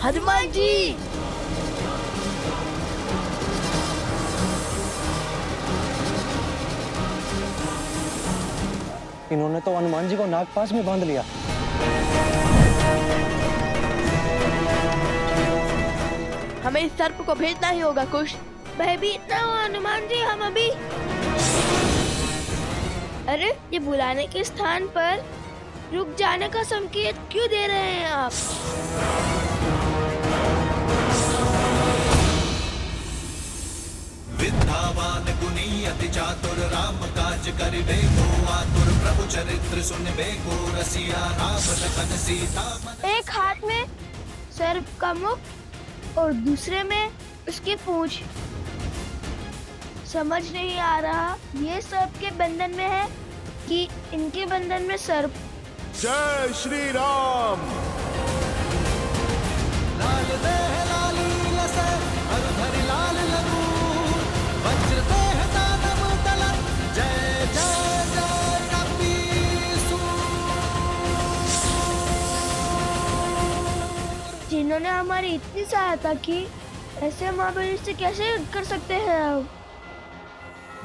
हनुमान जी। इन्होंने तो हनुमान जी को नागपाश में बांध लिया। हमें इस सर्प को भेजना ही होगा कुश। भयभीत ना हो हनुमान जी, हम अभी। अरे ये बुलाने के स्थान पर रुक जाने का संकेत क्यों दे रहे हैं आप? विद्यावान गुणी अति चातुर राम काज करिबे को आतुर प्रभु चरित्र सुनबे को रसिया राम लखन सीता। एक हाथ में सर्प का मुख और दूसरे में उसकी पूंछ। समझ नहीं आ रहा ये सर्प के बंधन में है कि इनके बंधन में सर्प। जय श्री राम। लाल देह लाली लसे हरधरि लाल लगू वज्र देह दानव तलन जय जय जय कपीसु। जिन्होंने हमारी इतनी सहायता की, ऐसे महाबली से कैसे युद्ध कर सकते हैं अब?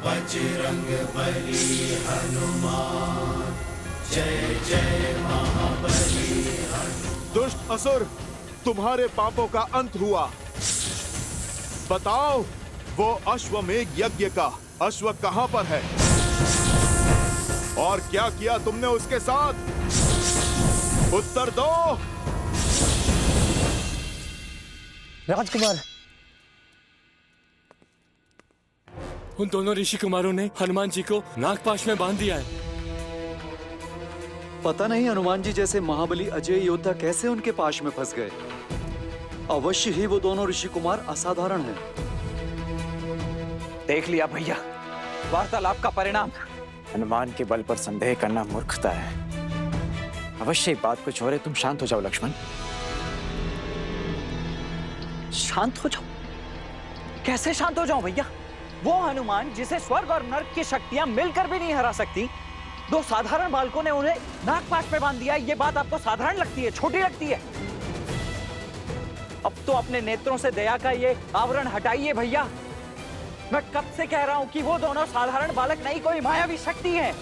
बजरंग बली हनुमान जय जय महाबली। दुष्ट असुर, तुम्हारे पापों का अंत हुआ। बताओ वो अश्वमेघ यज्ञ का अश्व कहां पर है और क्या किया तुमने उसके साथ? उत्तर दो। राजकुमार, उन दोनों ऋषि कुमारों ने हनुमान जी को नागपाश में बांध दिया है। पता नहीं हनुमान जी जैसे महाबली अजय योद्धा कैसे उनके पाश में फंस गए। अवश्य ही वो दोनों ऋषि कुमार असाधारण हैं। देख लिया भैया, वार्तालाप का परिणाम। हनुमान के बल पर संदेह करना मूर्खता है। अवश्य बात कुछ और है। तुम शांत हो जाओ लक्ष्मण, शांत हो जाओ। कैसे शांत हो जाऊं भैया? वो हनुमान जिसे स्वर्ग और नर्क की शक्तियां मिलकर भी नहीं हरा सकती, दो साधारण बालकों ने उन्हें नागपाश में बांध दिया। ये बात आपको साधारण लगती है, छोटी लगती है? अब तो अपने नेत्रों से दया का ये आवरण हटाइए भैया। मैं कब से कह रहा हूं कि वो दोनों साधारण बालक नहीं, कोई मायावी शक्ति है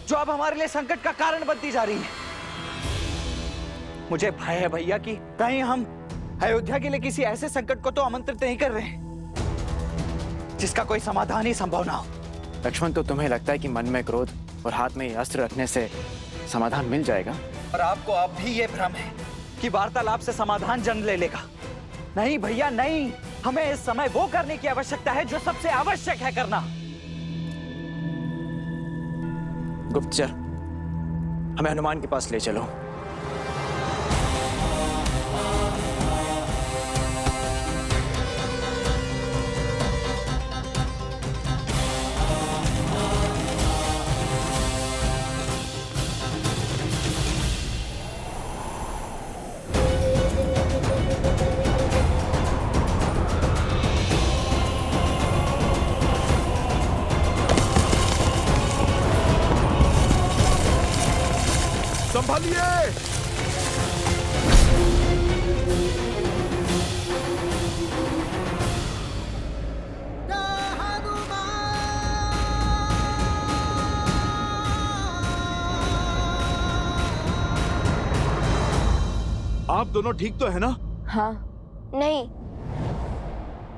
जो अब हमारे लिए संकट का कारण बनती जा रही है। मुझे भय है भैया कि कहीं हम अयोध्या के लिए किसी ऐसे संकट को तो आमंत्रित नहीं कर रहे हैं जिसका कोई समाधान ही संभव ना हो। लक्ष्मण, तो तुम्हें लगता है कि मन में क्रोध और हाथ में अस्त्र रखने से समाधान मिल जाएगा? और आपको अब भी ये भ्रम है कि वार्तालाप से समाधान जन्म ले लेगा। नहीं भैया नहीं, हमें इस समय वो करने की आवश्यकता है जो सबसे आवश्यक है करना। गुप्तचर, हमें हनुमान के पास ले चलो। संभालिए। आप दोनों ठीक तो है ना? हाँ। नहीं,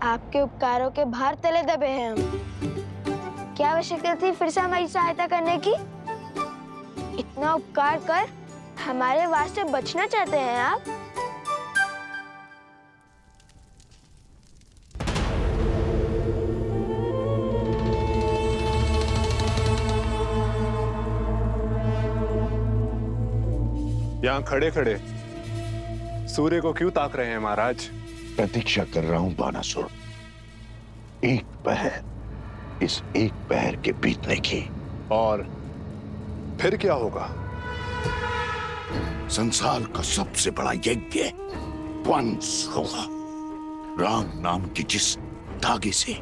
आपके उपकारों के भार तले दबे हैं हम। क्या आवश्यकता थी फिर से हमारी सहायता करने की? इतना उपकार कर हमारे वास्ते बचना चाहते हैं आप? यहाँ खड़े खड़े सूर्य को क्यों ताक रहे हैं महाराज? प्रतीक्षा कर रहा हूं बानासुर, एक पहर, इस एक पहर के बीतने की। और फिर क्या होगा? संसार का सबसे बड़ा यज्ञ वंश होगा। राम नाम की जिस धागे से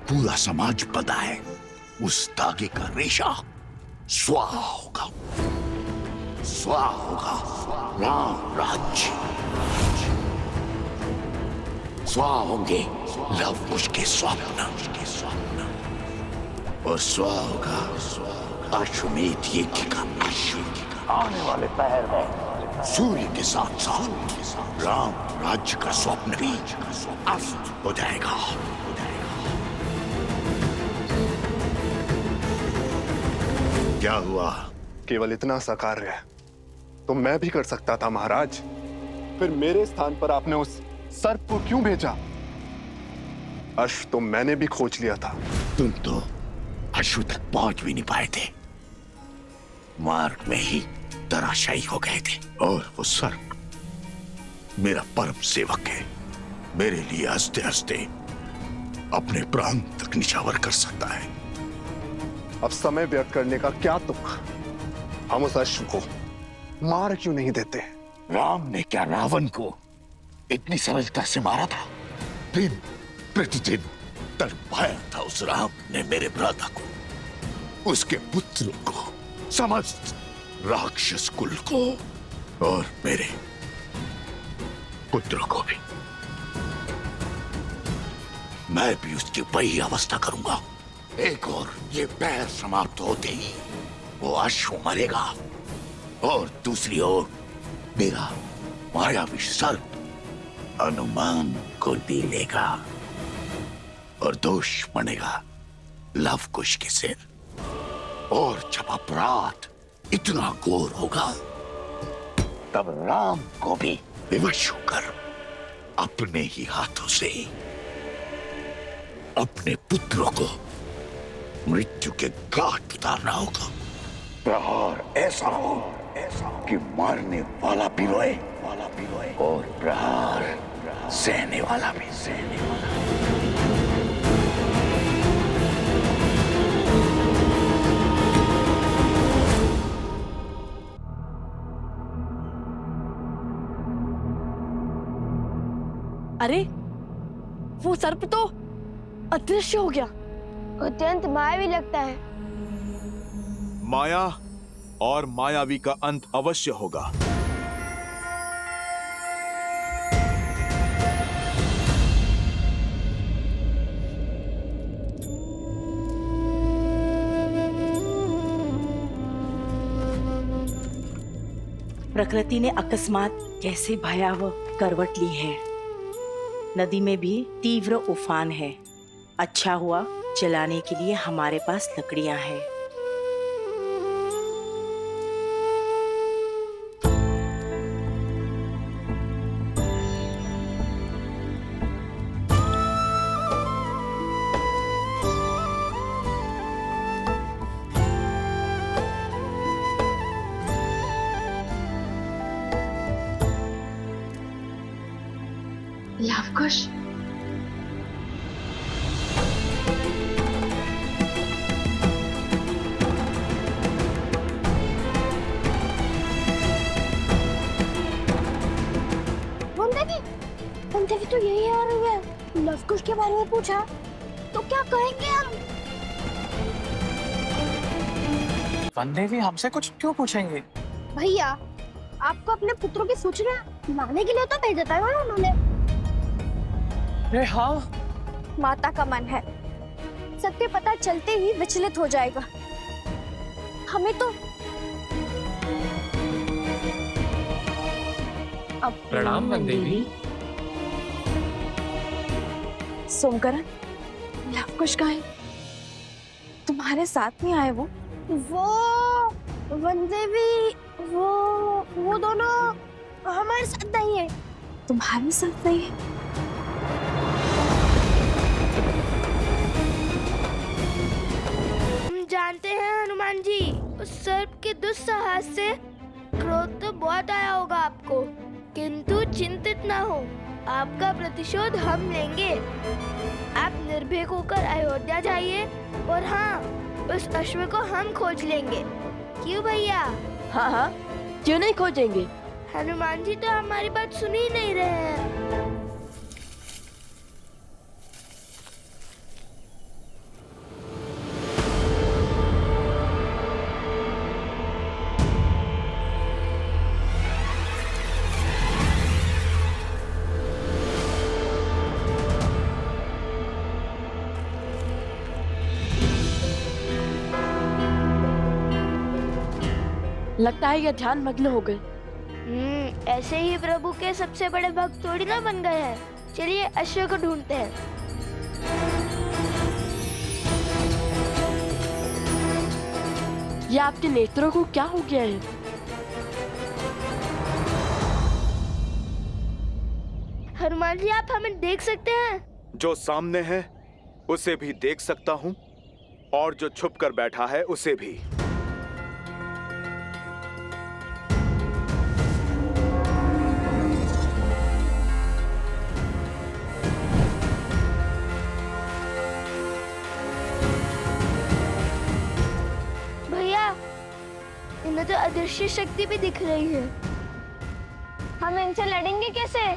पूरा समाज बंधा है, उस धागे का रेशा स्वाहा होगा। स्वाहा होगा राम राज्य। स्वाहा होंगे लव कुश के स्वप्न, और स्वाहा होगा अश्वमेध यज्ञ का अश्व। आने वाले पहर में सूर्य के साथ साथ राम राज्य का स्वप्न भी अस्त हो जाएगा। क्या हुआ? केवल इतना सा कार्य तो मैं भी कर सकता था महाराज। फिर मेरे स्थान पर आपने उस सर्प को क्यों भेजा? अश्व तो मैंने भी खोज लिया था। तुम तो अश्व तक पहुंच भी नहीं पाए थे, मार्ग में ही धराशायी हो गए थे। और वो सर्प मेरा परम सेवक है, मेरे लिए हंसते हंसते अपने प्राण तक निछावर कर सकता है। अब समय व्यर्थ करने का क्या तुक? हम उस अश्व को मार क्यों नहीं देते? राम ने क्या रावण को इतनी सरलता से मारा था? दिन प्रतिदिन तड़पाया था उस राम ने मेरे भ्राता को, उसके पुत्रों को, समस्त राक्षस कुल को, और मेरे पुत्रों को भी। मैं भी उसकी वही अवस्था करूंगा। एक और ये पैर समाप्त होते ही वो अश्व मरेगा, और दूसरी ओर मेरा मायावी सर्प हनुमान को पी लेगा, और दोष बनेगा लव कुश के सिर। और जब अपराध इतना घोर होगा, तब राम को भी विवश होकर अपने ही हाथों से अपने पुत्रों को मृत्यु के घाट उतारना होगा। प्रहार ऐसा हो कि मारने वाला भी रोए, और प्रहार सहने वाला भी सहने वाला। अरे वो सर्प तो अदृश्य हो गया। अत्यंत मायावी लगता है। माया और मायावी का अंत अवश्य होगा। प्रकृति ने अकस्मात कैसे भयावह करवट ली है। नदी में भी तीव्र उफान है। अच्छा हुआ जलाने के लिए हमारे पास लकड़ियां हैं। लवकुश, कुंती तो यही आ रही है। लवकुश के बारे में पूछा तो क्या कहेंगे हम? वनदेवी हमसे कुछ क्यों पूछेंगे? भैया, आपको अपने पुत्रों की सूचना लाने के लिए तो भेजा था ना उन्होंने। अरे हाँ, माता का मन है, सत्य पता चलते ही विचलित हो जाएगा। हमें तो अब प्रणाम वनदेवी। सोमकरण, लवकुश कहाँ है? तुम्हारे साथ नहीं आए वो? वनदेवी, वो दोनों हमारे साथ नहीं है। तुम्हारे साथ नहीं है? हम जानते हैं हनुमान जी, उस सर्प के दुस्साहस से क्रोध तो बहुत आया होगा आपको, किंतु चिंतित ना हो, आपका प्रतिशोध हम लेंगे। आप निर्भीक होकर अयोध्या जाइए, और हाँ, उस अश्व को हम खोज लेंगे। क्यों भैया? हाँ हाँ, क्यों नहीं खोजेंगे? हनुमान जी तो हमारी बात सुन ही नहीं रहे हैं। लगता है ये ध्यान मग्न हो गए। ऐसे ही प्रभु के सबसे बड़े भक्त थोड़ी ना बन गए हैं। चलिए अश्व को ढूंढते हैं। ये आपके नेत्रों को क्या हो गया है? हनुमान जी, आप हमें देख सकते हैं? जो सामने है उसे भी देख सकता हूँ और जो छुप कर बैठा है उसे भी। भैया, इनमें तो अदृश्य शक्ति भी दिख रही है। हम इनसे लड़ेंगे कैसे?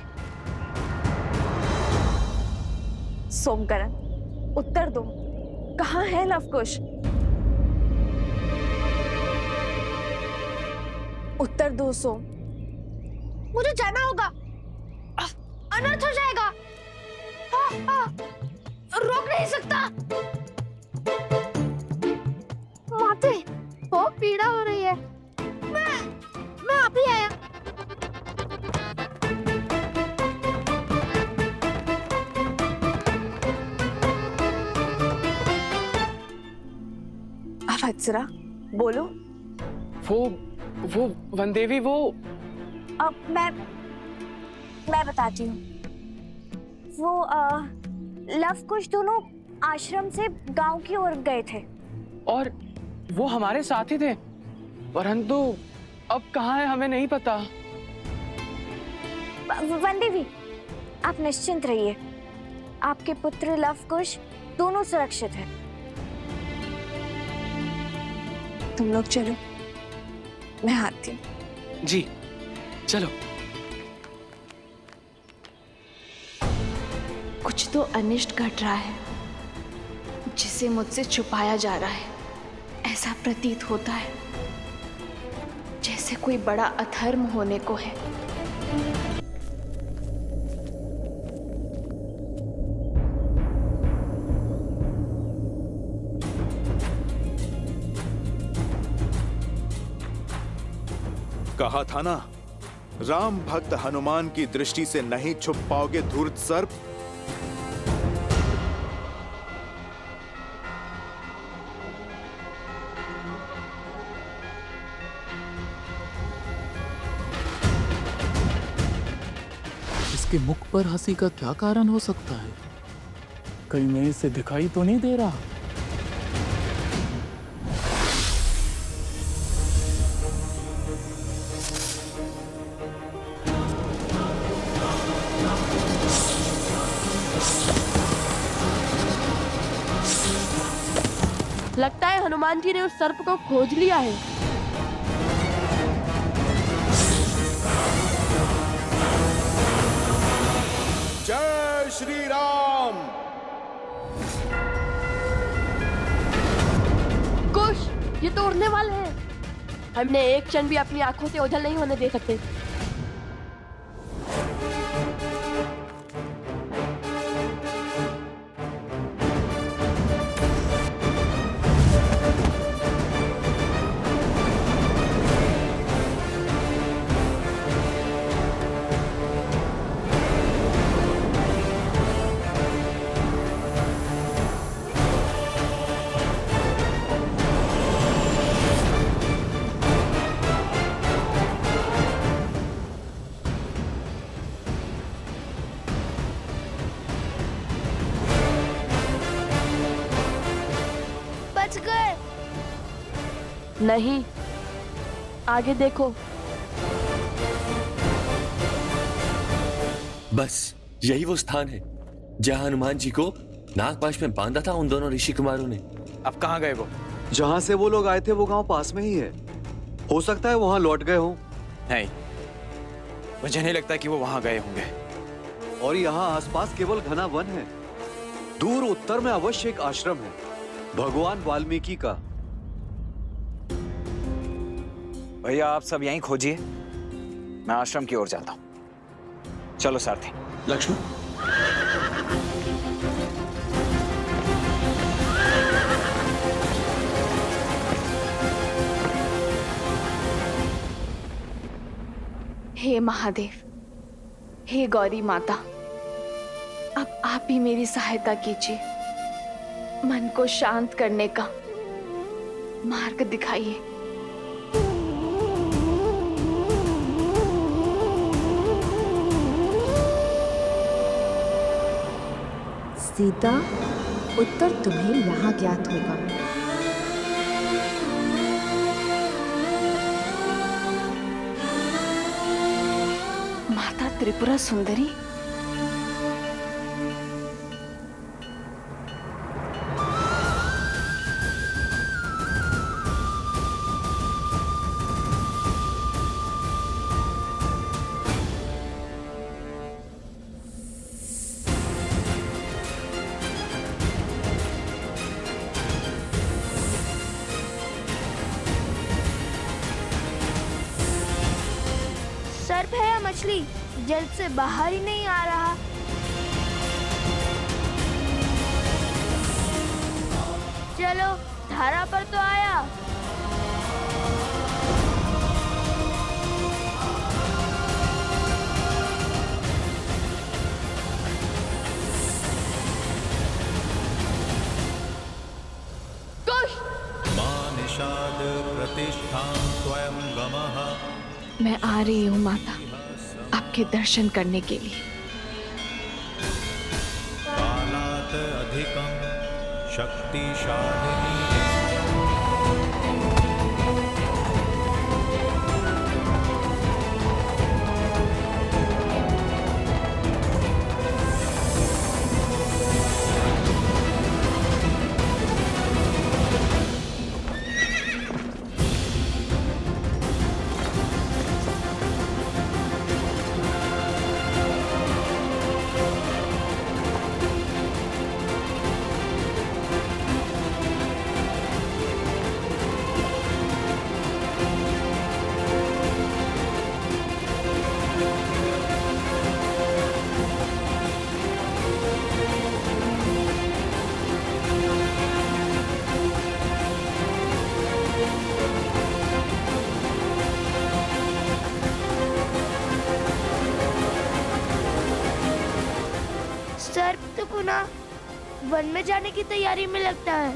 सोमकरण, उत्तर दो, कहाँ है लवकुश? उत्तर दो सोम। मुझे जाना होगा, अनर्थ हो जाएगा। रोक नहीं सकता। माते, बहुत पीड़ा हो रही है। मैं अभी आया। वत्सरा, बोलो। वो वनदेवी, वो अब मैं बताती हूँ। वो लवकुश दोनों आश्रम से गांव की ओर गए थे और वो हमारे साथ ही थे, परंतु अब कहाँ है हमें नहीं पता। वनदेवी, आप निश्चिंत रहिए, आपके पुत्र लवकुश दोनों सुरक्षित हैं। तुम लोग चलो, मैं आती हूँ। जी चलो। कुछ तो अनिष्ट घट रहा है जिसे मुझसे छुपाया जा रहा है। ऐसा प्रतीत होता है जैसे कोई बड़ा अधर्म होने को है। कहा था ना, राम भक्त हनुमान की दृष्टि से नहीं छुप पाओगे धूर्त सर्प। इसके मुख पर हंसी का क्या कारण हो सकता है? कहीं मैं इसे दिखाई तो नहीं दे रहा? लगता है हनुमान जी ने उस सर्प को खोज लिया है। जय श्री राम। कुश, ये तो उड़ने वाले हैं। हमने एक क्षण भी अपनी आंखों से ओझल नहीं होने दे सकते। बच गए। नहीं, आगे देखो। बस यही वो स्थान है जहां हनुमान जी को नागपाश में बांधा था उन दोनों ऋषि कुमारों ने। अब कहाँ गए वो? जहाँ से वो लोग आए थे वो गांव पास में ही है। हो सकता है वहां लौट गए हों। नहीं, मुझे नहीं लगता कि वो वहां गए होंगे। और यहाँ आसपास केवल घना वन है। दूर उत्तर में अवश्य एक आश्रम है, भगवान वाल्मीकि का। भैया, आप सब यहीं खोजिए, मैं आश्रम की ओर जाता हूँ। चलो सारथी। लक्ष्मण, हे महादेव, हे गौरी माता, अब आप ही मेरी सहायता कीजिए, मन को शांत करने का मार्ग दिखाइए। सीता, उत्तर तुम्हें यहाँ ज्ञात होगा। माता त्रिपुरा सुंदरी, सर्प है या मछली, जल से बाहर ही नहीं आ रहा। चलो, धारा पर तो आया। मां निषाद प्रतिष्ठां त्वयं गमः। मैं आ रही हूँ माता, आपके दर्शन करने के लिए। कालात् अधिकं शक्तिशालिनी। सर्प तो पुनः वन में जाने की तैयारी में लगता है।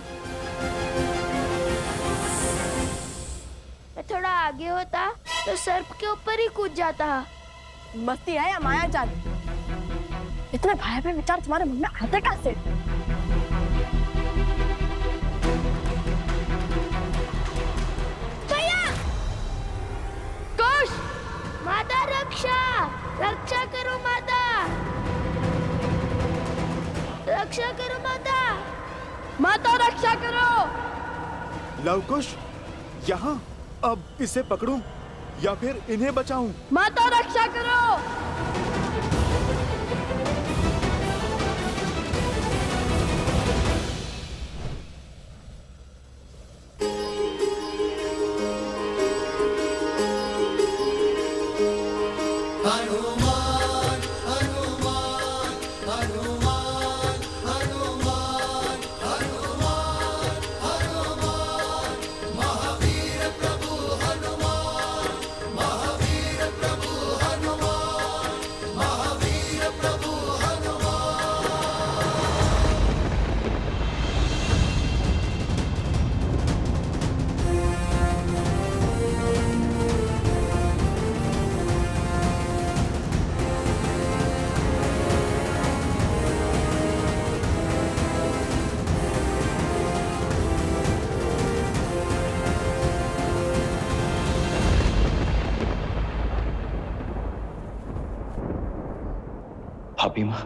मैं थोड़ा आगे होता तो सर्प के ऊपर ही कूद जाता। मस्ती है या माया जाल? इतने भयावह विचार तुम्हारे मन में आते कैसे? भैया! कुश! माता रक्षा! रक्षा करो माता! रक्षा करो माता! माता रक्षा करो! लवकुश, यहाँ अब इसे पकड़ूं या फिर इन्हें बचाऊं? माता रक्षा करो! भाभी माँ,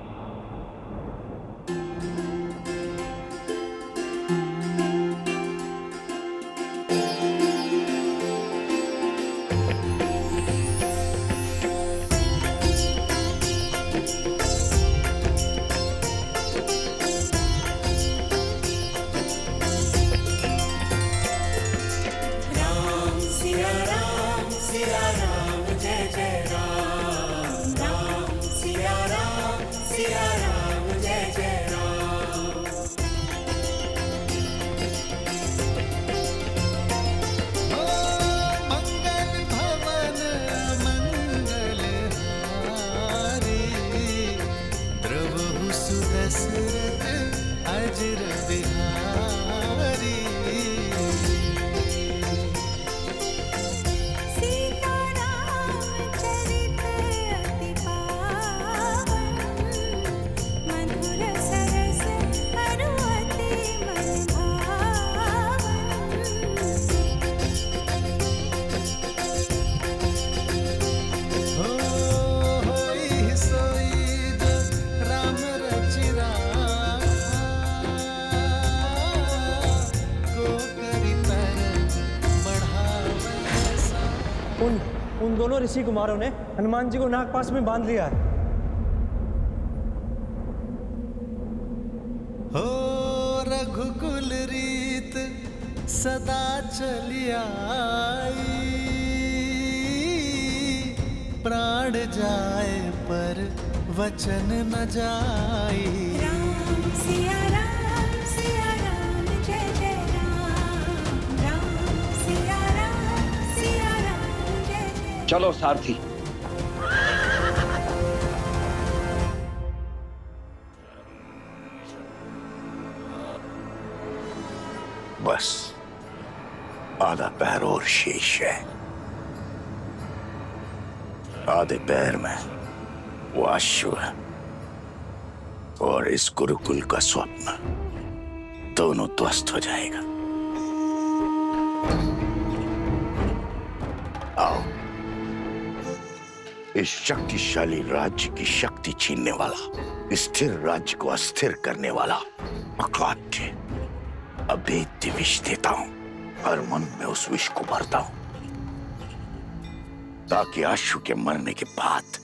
सिया उन दोनों ऋषि कुमारों ने हनुमान जी को नागपाश में बांध लिया है। हो रघुकुल रीत सदा चली आई, प्राण जाए पर वचन न जाई। राम सिया राम जय जय राम सिया राम जय जय। चलो सारथी। बस आधा पैर और शेष है। आधे पैर में वो अश्व और इस गुरुकुल का स्वप्न दोनों ध्वस्त हो जाएगा। आओ, इस शक्तिशाली राज्य की शक्ति छीनने वाला, स्थिर राज्य को अस्थिर करने वाला अकाट्य अभेद्य विष देता हूं। हर मन में उस विष को भरता हूं ताकि अश्व के मरने के बाद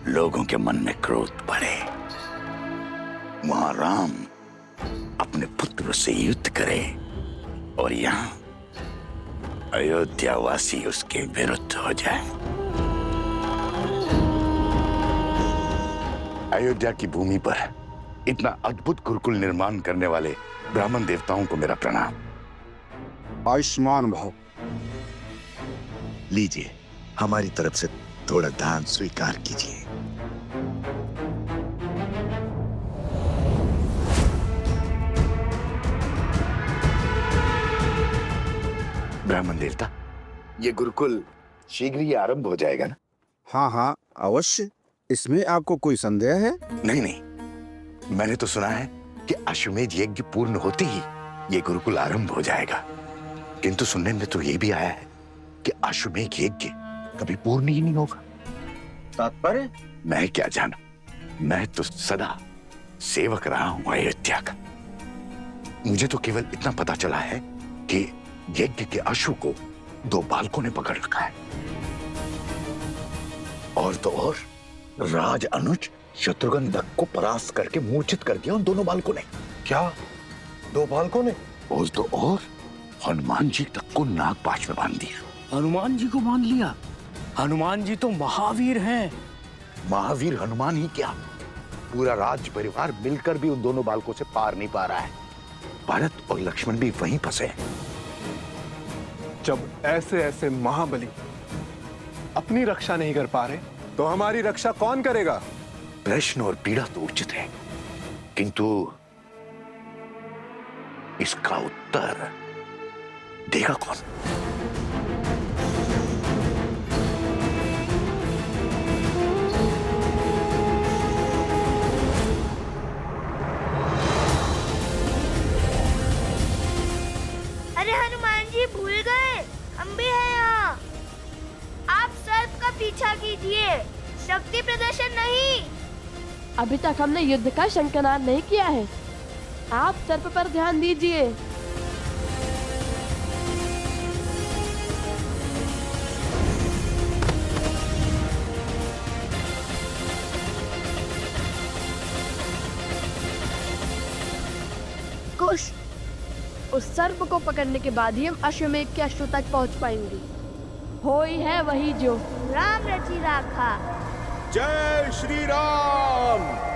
लोगों के मन में क्रोध बढ़े। वहां राम अपने पुत्र से युद्ध करे और यहाँ अयोध्यावासी उसके विरुद्ध हो जाए। अयोध्या की भूमि पर इतना अद्भुत गुरुकुल निर्माण करने वाले ब्राह्मण देवताओं को मेरा प्रणाम। आयुष्मान भव। लीजिए, हमारी तरफ से थोड़ा दान स्वीकार कीजिए। ब्राह्मण देवता, ये गुरुकुल शीघ्र ही आरंभ हो जाएगा ना? हाँ हाँ अवश्य। इसमें आपको कोई संदेह है? नहीं नहीं, मैंने तो सुना है कि अश्वमेध यज्ञ पूर्ण होते ही ये गुरुकुल आरंभ हो जाएगा, किंतु सुनने में तो ये भी आया है कि अश्वमेध यज्ञ कभी पूर्ण ही नहीं होगा। तात्पर्य? मैं क्या जानूं, मैं तो सदा सेवक रहा हूं अयोध्या का। मुझे तो केवल इतना पता चला है कि यज्ञ के अश्व को 2 बालकों ने पकड़ रखा है, और तो और राज अनुज शत्रुघ्न दत्त को परास्त करके मूर्छित कर दिया उन दोनों बालकों ने। क्या 2 बालकों ने? और तो और हनुमान जी तक को नागपाश में बांध दिया। हनुमान जी को बांध लिया? हनुमान जी तो महावीर हैं। महावीर हनुमान ही क्या, पूरा राज्य परिवार मिलकर भी उन दोनों बालकों से पार नहीं पा रहा है। भरत और लक्ष्मण भी वहीं फंसे हैं। जब ऐसे ऐसे महाबली अपनी रक्षा नहीं कर पा रहे तो हमारी रक्षा कौन करेगा? प्रश्न और पीड़ा तो उचित है, किंतु इसका उत्तर देगा कौन? अरे हनुमान जी भूल गए, हम भी हैं यहाँ। आप सर्प का पीछा कीजिए, शक्ति प्रदर्शन नहीं। अभी तक हमने युद्ध का शंखनाद नहीं किया है, आप सर्प पर ध्यान दीजिए। कुश, उस सर्प को पकड़ने के बाद ही हम अश्वमेध के अश्व तक पहुंच पाएंगे। हो ही है वही जो राम रची राखा। जय श्री राम।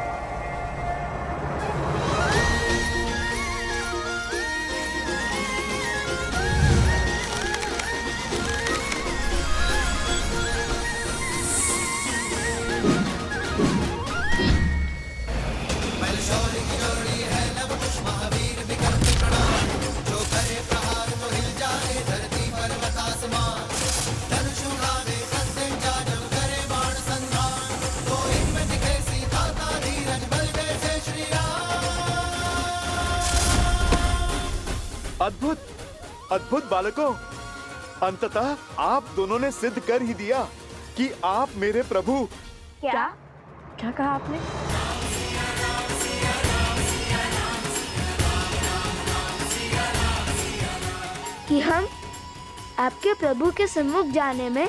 अद्भुत अद्भुत बालकों, अंततः आप दोनों ने सिद्ध कर ही दिया कि आप मेरे प्रभु। क्या क्या कहा आपने? कि हम आपके प्रभु के सम्मुख जाने में,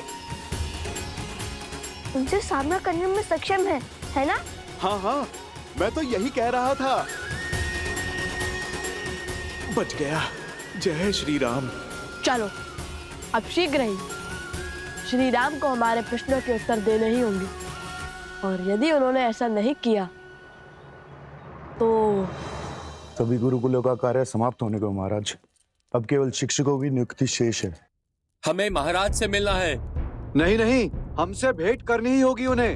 उनसे सामना करने में सक्षम है ना? हाँ हाँ, मैं तो यही कह रहा था। बच गया। जय श्री राम। चलो अब शीघ्र ही श्री राम को हमारे प्रश्नों के उत्तर देने ही होंगे, और यदि उन्होंने ऐसा नहीं किया तो सभी गुरुकुलों का कार्य समाप्त होने को महाराज। अब केवल शिक्षकों की नियुक्ति शेष है। हमें महाराज से मिलना है। नहीं नहीं, हमसे भेंट करनी ही होगी उन्हें।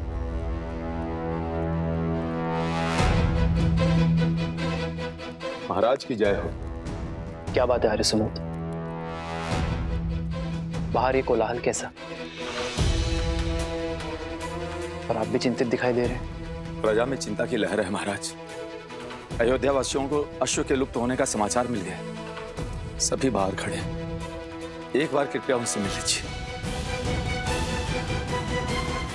महाराज की जय हो। क्या बात है हरिसमुद्र, बाहर ये कोलाहल कैसा? और आप भी चिंतित दिखाई दे रहे हैं। प्रजा में चिंता की लहर है महाराज। अयोध्या वासियों को अश्व के लुप्त होने का समाचार मिल गया। सभी बाहर खड़े हैं, एक बार कृपया उनसे मिल लीजिए।